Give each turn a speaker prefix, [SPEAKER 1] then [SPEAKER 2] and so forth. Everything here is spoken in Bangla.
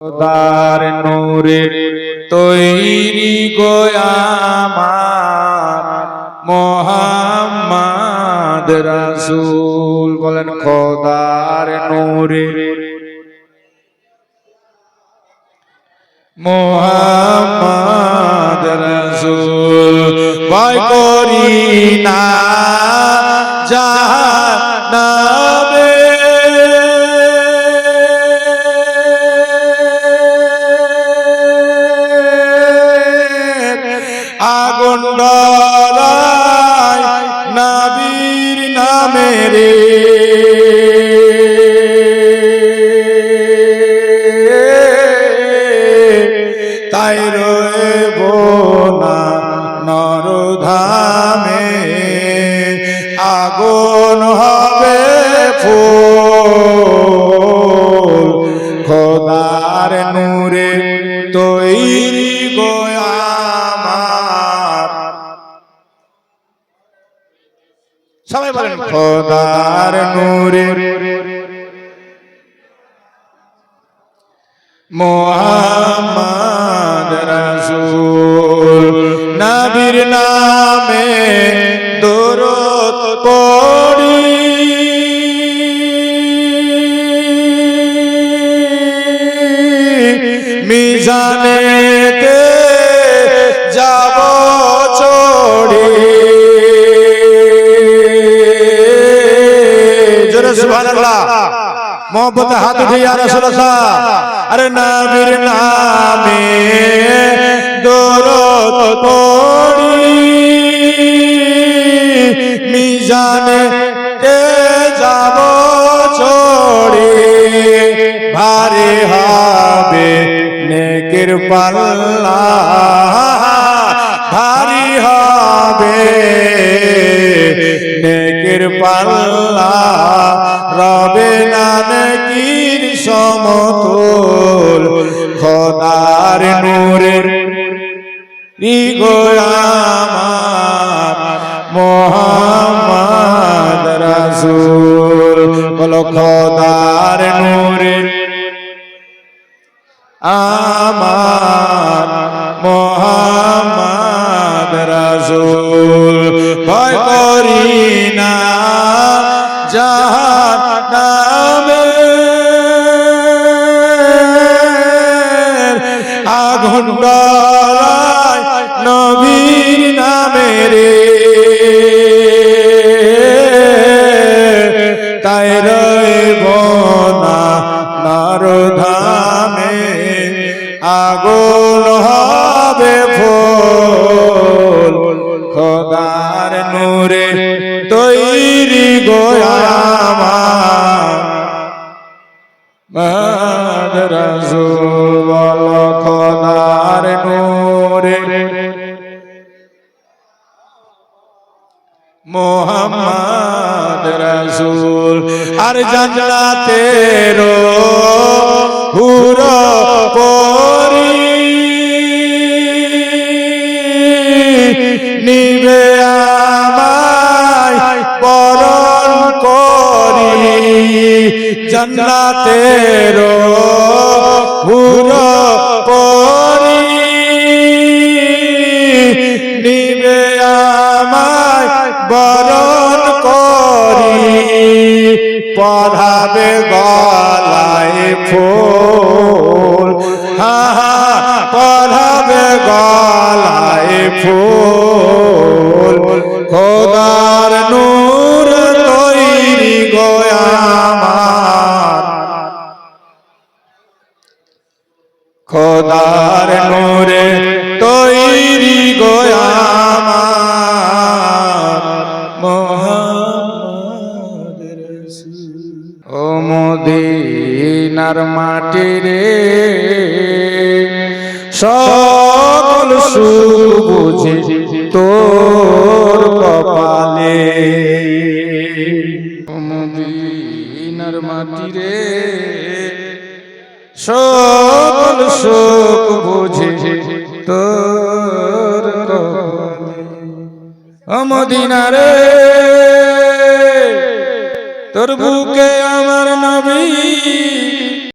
[SPEAKER 1] খোদার নূরে তৈরি গো আমার মোহাম্মদ রাসূল। বলেন খোদার নূরে মোহাম্মদ রাসূল। ভয় করি না জাহান্নামে, আগুন জ্বালায় নবীর নামে রে, তাই রইব না নরধামে, আগুন হবে ফুল খোদার নূরে তৈরি গো আমার। সবাই বলেন খোদার নূরে মোহাম্মদ রাসূল। নবীর নামে দরুদ পড়ি, মিজানেতে যাব চড়ি। জোরে সুবহানাল্লাহ, মোহব্বতে হাত উঠিয়ে ইয়া রাসূলুল্লাহ। আরে নবীর নামে দরুদ পড়ি, মিজানেতে যাব চড়ি। ভারী হবে নেকির পাল্লা, ভারী হবে নেকির পাল্লা, রবে না নেকির সমতুল খোদার নূরে গো আমার মোহাম্মদ রাসূল। বলো খোদার নূরে আমার মোহাম্মদ রাসূল। ভয় করি না জাহান্নামে, আগুন জ্বালায় নবীর নামে রে, তাই রইব না নরধামে, আগুন হবে ফুল খোদার নূরে তৈরি গো আমার রাসূল। বলো খোদার নূরে মোহাম্মদ রাসূল। আর জান্নাতের হুর পরি নিবে আমায় বরণ করি, জান্নাতের হুর পরি নিবে আমায় বরণ করি। পরাবে গলায় ফুল, পরাবে গলায় ফুল খোদার নূর তৈরি গো আমার। খোদার নূরে তৈরি গো আমার মোহাম্মদ রাসূল। ও মদিনার মাটি রে, সকল সুখ বুঝি তোর কপালে। ও মদিনার মাটি রে, সকল সুখ বুঝি তোর কপালে। ও মদিনা রে, তোর বুকে আমার নবী